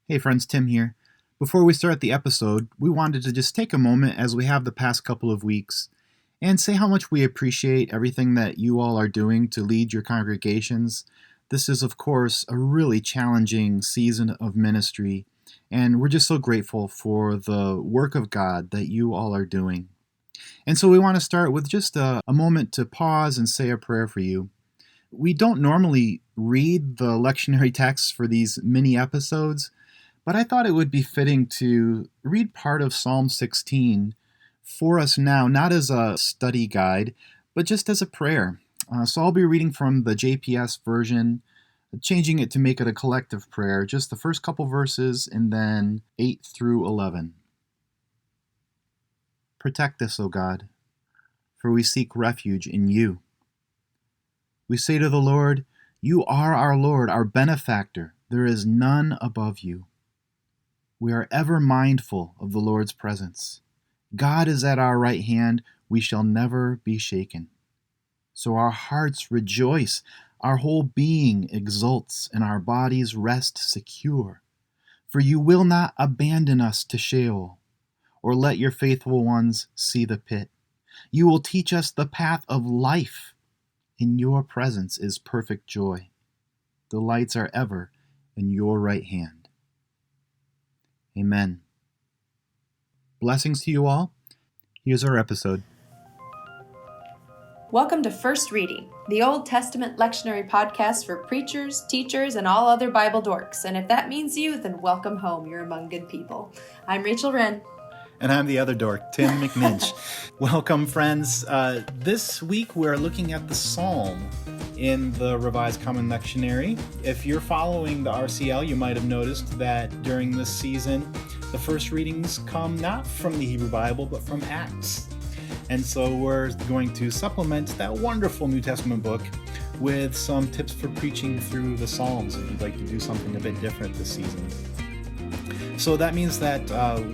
Hey friends, Tim here. Before we start the episode, we wanted to just take a moment as we have the past couple of weeks and say how much we appreciate everything that you all are doing to lead your congregations. This is, of course, a really challenging season of ministry, and we're just so grateful for the work of God that you all are doing. And so we want to start with just a moment to pause and say a prayer for you. We don't normally read the lectionary texts for these mini episodes, but I thought it would be fitting to read part of Psalm 16 for us now, not as a study guide, but just as a prayer. So I'll be reading from the JPS version, changing it to make it a collective prayer, just the first couple verses and then 8 through 11. Protect us, O God, for we seek refuge in you. We say to the Lord, you are our Lord, our benefactor. There is none above you. We are ever mindful of the Lord's presence. God is at our right hand. We shall never be shaken. So our hearts rejoice, our whole being exults, and our bodies rest secure. For you will not abandon us to Sheol, or let your faithful ones see the pit. You will teach us the path of life. In your presence is perfect joy. Delights are ever in your right hand. Amen. Blessings to you all. Here's our episode. Welcome to First Reading, the Old Testament lectionary podcast for preachers, teachers, and all other Bible dorks. And if that means you, then welcome home. You're among good people. I'm Rachel Wren. And I'm the other dork, Tim McNinch. Welcome, friends. This week we're looking at the Psalm in the Revised Common Lectionary. If you're following the RCL, you might have noticed that during this season, the first readings come not from the Hebrew Bible, but from Acts. And so we're going to supplement that wonderful New Testament book with some tips for preaching through the Psalms if you'd like to do something a bit different this season. So that means that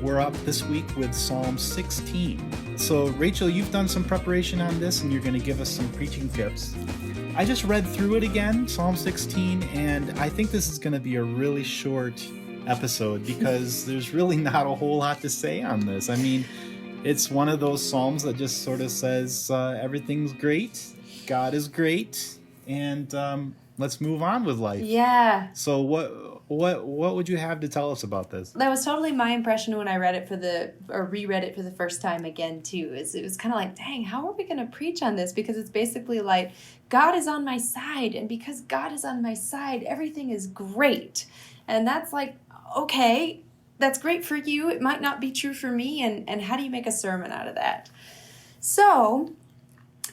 we're up this week with Psalm 16. So Rachel, you've done some preparation on this and you're going to give us some preaching tips. I just read through it again, Psalm 16, and I think this is going to be a really short episode because there's really not a whole lot to say on this. I mean, it's one of those Psalms that just sort of says everything's great, God is great, and let's move on with life. Yeah. So what would you have to tell us about this? That was totally my impression when I read it reread it for the first time again too. It was kind of like, dang, how are we going to preach on this? Because it's basically like, God is on my side, and because God is on my side, everything is great. And that's like, okay, that's great for you. It might not be true for me, and how do you make a sermon out of that? So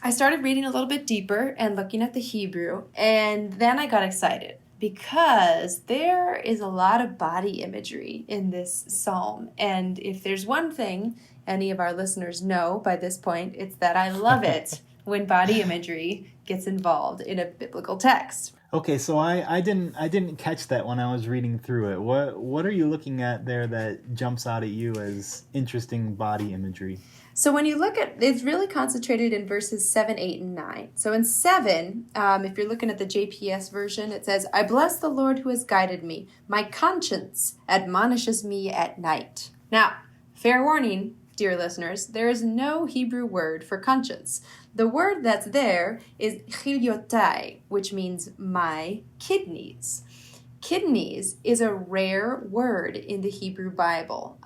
I started reading a little bit deeper and looking at the Hebrew, and then I got excited because there is a lot of body imagery in this psalm. And if there's one thing any of our listeners know by this point, it's that I love it when body imagery gets involved in a biblical text. Okay, so I didn't catch that when I was reading through it. What are you looking at there that jumps out at you as interesting body imagery? So when you look at, it's really concentrated in verses 7, 8, and 9. So in 7, if you're looking at the JPS version, it says, I bless the Lord who has guided me. My conscience admonishes me at night. Now, fair warning, dear listeners, there is no Hebrew word for conscience. The word that's there is chiliotai, which means my kidneys. Kidneys is a rare word in the Hebrew Bible.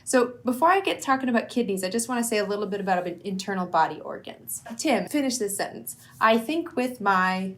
So before I get talking about kidneys, I just want to say a little bit about internal body organs. Tim, finish this sentence. I think with my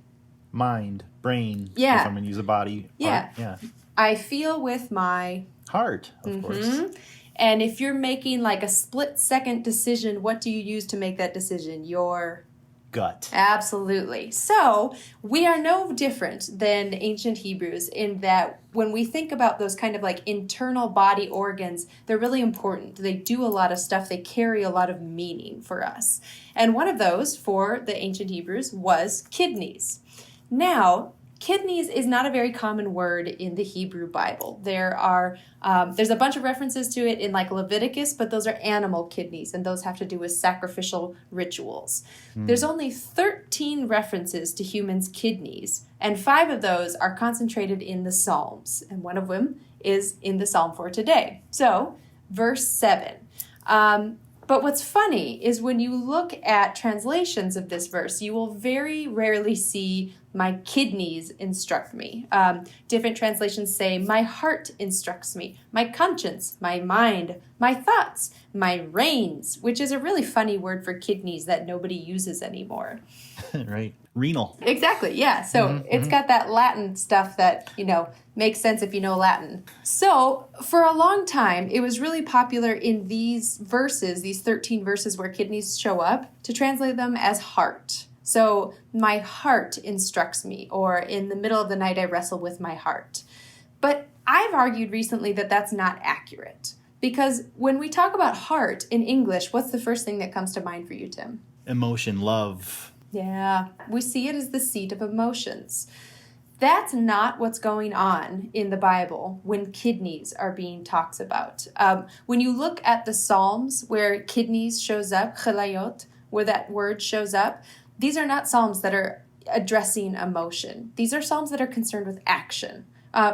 mind, brain. Yeah. If I'm going to use a body. Yeah. Part, yeah. I feel with my heart, of course. And if you're making like a split-second decision, what do you use to make that decision? Your gut. Absolutely. So we are no different than ancient Hebrews in that when we think about those kind of like internal body organs, they're really important. They do a lot of stuff. They carry a lot of meaning for us. And one of those for the ancient Hebrews was kidneys. Now, Kidneys is not a very common word in the Hebrew Bible. There's a bunch of references to it in like Leviticus, but those are animal kidneys, and those have to do with sacrificial rituals. There's only 13 references to humans' kidneys, and 5 of those are concentrated in the Psalms, and one of them is in the Psalm for today. So, verse 7. But what's funny is when you look at translations of this verse, you will very rarely see my kidneys instruct me. Different translations say my heart instructs me, my conscience, my mind, my thoughts, my reins, which is a really funny word for kidneys that nobody uses anymore. Right. Renal. Exactly, yeah. So it's got that Latin stuff that, makes sense if you know Latin. So for a long time, it was really popular in these verses, these 13 verses where kidneys show up, to translate them as heart. So my heart instructs me, or in the middle of the night I wrestle with my heart. But I've argued recently that that's not accurate. Because when we talk about heart in English, what's the first thing that comes to mind for you, Tim? Emotion, love. Yeah, we see it as the seat of emotions. That's not what's going on in the Bible when kidneys are being talked about. When you look at the Psalms where kidneys shows up, chelayot, where that word shows up, these are not Psalms that are addressing emotion. These are Psalms that are concerned with action,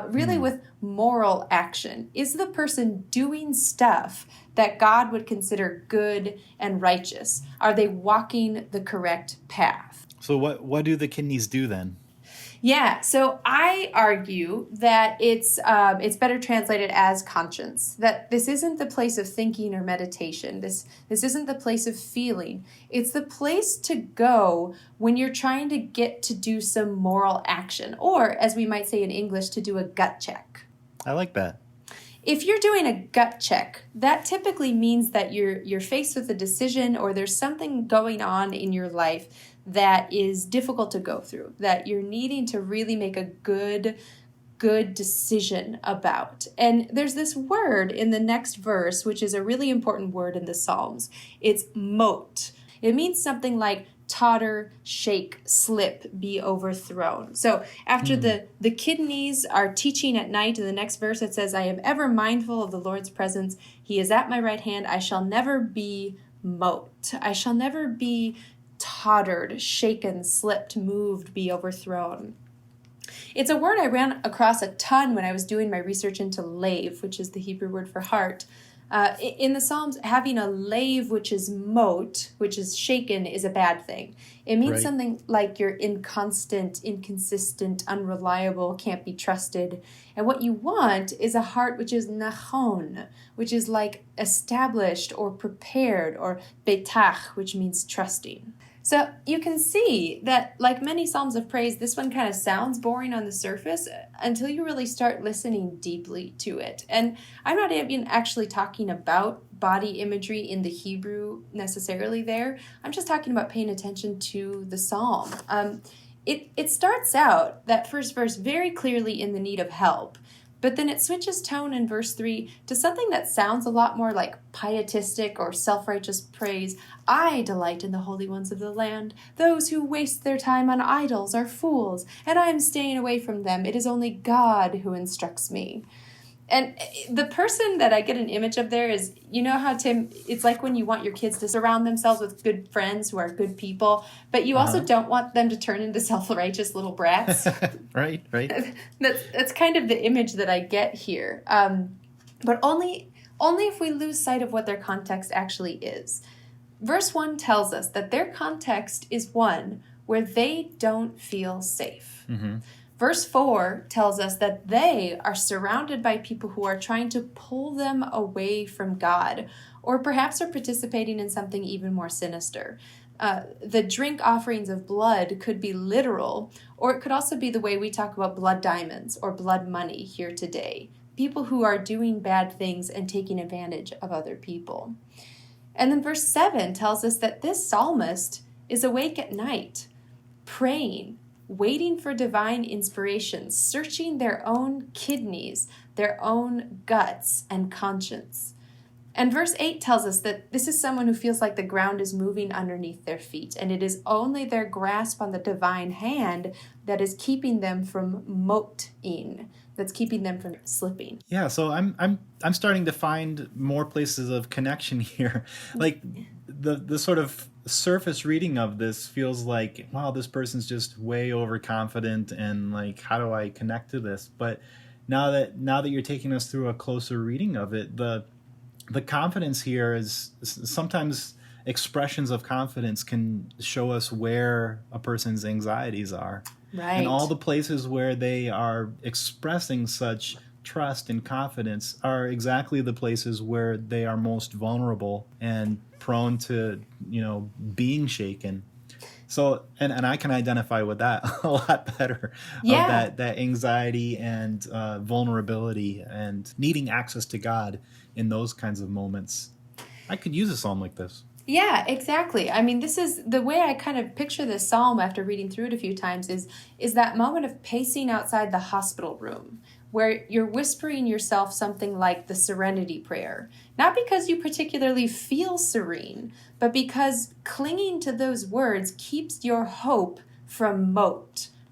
really with moral action. Is the person doing stuff that God would consider good and righteous? Are they walking the correct path? So what do the kidneys do then? Yeah, so I argue that it's better translated as conscience, that this isn't the place of thinking or meditation. This isn't the place of feeling. It's the place to go when you're trying to get to do some moral action, or as we might say in English, to do a gut check. I like that. If you're doing a gut check, that typically means that you're faced with a decision, or there's something going on in your life that is difficult to go through, that you're needing to really make a good decision about. And there's this word in the next verse, which is a really important word in the Psalms. It's mot. It means something like totter, shake, slip, be overthrown. So after the kidneys are teaching at night, in the next verse it says, I am ever mindful of the Lord's presence. He is at my right hand. I shall never be mot. I shall never be tottered, shaken, slipped, moved, be overthrown. It's a word I ran across a ton when I was doing my research into lave, which is the Hebrew word for heart. In the Psalms, having a lave, which is mot, which is shaken, is a bad thing. It means something like you're inconstant, inconsistent, unreliable, can't be trusted. And what you want is a heart which is nachon, which is like established or prepared, or betach, which means trusting. So you can see that, like many Psalms of praise, this one kind of sounds boring on the surface until you really start listening deeply to it. And I'm not even actually talking about body imagery in the Hebrew necessarily there. I'm just talking about paying attention to the Psalm. It starts out, that first verse, very clearly in the need of help. But then it switches tone in verse 3 to something that sounds a lot more like pietistic or self-righteous praise. I delight in the holy ones of the land. Those who waste their time on idols are fools, and I am staying away from them. It is only God who instructs me. And the person that I get an image of there is, you know how, Tim, it's like when you want your kids to surround themselves with good friends who are good people, but you also don't want them to turn into self-righteous little brats. Right. That's kind of the image that I get here. But only if we lose sight of what their context actually is. Verse 1 tells us that their context is one where they don't feel safe. Mm-hmm. Verse 4 tells us that they are surrounded by people who are trying to pull them away from God, or perhaps are participating in something even more sinister. The drink offerings of blood could be literal, or it could also be the way we talk about blood diamonds or blood money here today. People who are doing bad things and taking advantage of other people. And then verse 7 tells us that this psalmist is awake at night, praying, waiting for divine inspiration, searching their own kidneys, their own guts and conscience. And verse 8 tells us that this is someone who feels like the ground is moving underneath their feet, and it is only their grasp on the divine hand that is keeping them from moting, that's keeping them from slipping. Yeah, so I'm starting to find more places of connection here. Like the sort of surface reading of this feels like, wow, this person's just way overconfident, and like, how do I connect to this? But now that you're taking us through a closer reading of it, the confidence here is sometimes expressions of confidence can show us where a person's anxieties are. Right. And all the places where they are expressing such trust and confidence are exactly the places where they are most vulnerable and prone to, being shaken. So, and I can identify with that a lot better. Yeah. Of that anxiety and vulnerability and needing access to God in those kinds of moments. I could use a psalm like this. Yeah, exactly. I mean, this is the way I kind of picture this psalm after reading through it a few times is that moment of pacing outside the hospital room where you're whispering yourself something like the serenity prayer, not because you particularly feel serene, but because clinging to those words keeps your hope from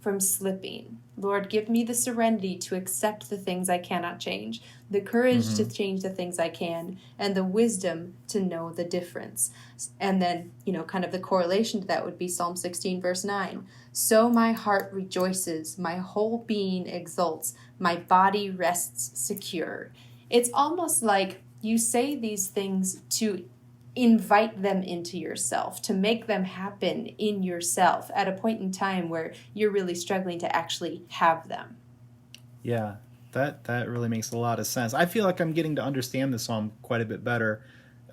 from slipping. Lord, give me the serenity to accept the things I cannot change, the courage to change the things I can, and the wisdom to know the difference. And then, kind of the correlation to that would be Psalm 16, verse 9. So my heart rejoices, my whole being exults, my body rests secure. It's almost like you say these things to invite them into yourself, to make them happen in yourself at a point in time where you're really struggling to actually have them. Yeah, that really makes a lot of sense. I feel like I'm getting to understand the psalm quite a bit better.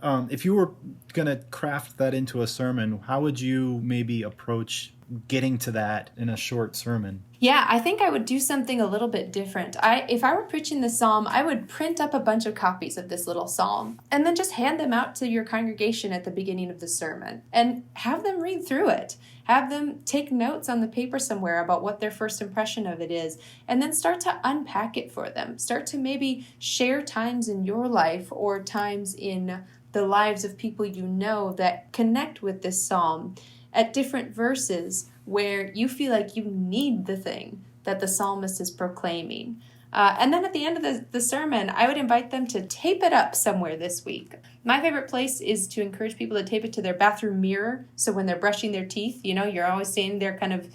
If you were going to craft that into a sermon, how would you maybe approach getting to that in a short sermon? Yeah, I think I would do something a little bit different. If I were preaching the psalm, I would print up a bunch of copies of this little psalm and then just hand them out to your congregation at the beginning of the sermon and have them read through it. Have them take notes on the paper somewhere about what their first impression of it is, and then start to unpack it for them. Start to maybe share times in your life or times in the lives of people you know that connect with this psalm at different verses where you feel like you need the thing that the psalmist is proclaiming. And then at the end of the sermon, I would invite them to tape it up somewhere this week. My favorite place is to encourage people to tape it to their bathroom mirror. So when they're brushing their teeth, you're always seeing they're kind of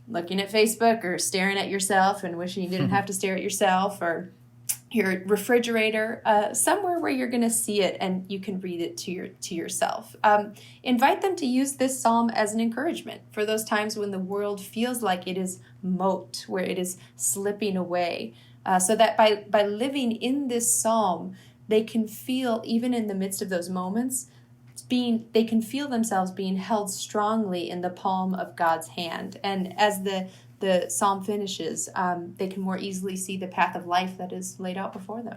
looking at Facebook or staring at yourself and wishing you didn't have to stare at yourself, or your refrigerator, somewhere where you're going to see it and you can read it to yourself. Invite them to use this psalm as an encouragement for those times when the world feels like it is moat, where it is slipping away, so that by living in this psalm, they can feel, even in the midst of those moments, they can feel themselves being held strongly in the palm of God's hand. And as the psalm finishes, they can more easily see the path of life that is laid out before them.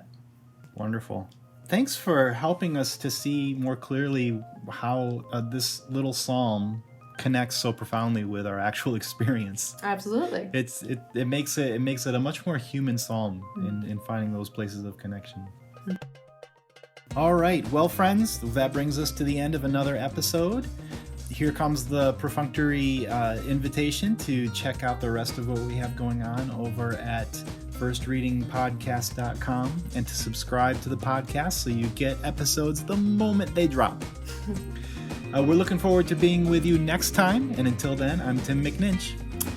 Wonderful. Thanks for helping us to see more clearly how this little psalm connects so profoundly with our actual experience. Absolutely. It makes it a much more human psalm in finding those places of connection. All right, well, friends, that brings us to the end of another episode. Here comes the perfunctory invitation to check out the rest of what we have going on over at firstreadingpodcast.com and to subscribe to the podcast so you get episodes the moment they drop. We're looking forward to being with you next time, and until then, I'm Tim McNinch.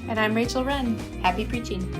And I'm Rachel Wren. Happy preaching.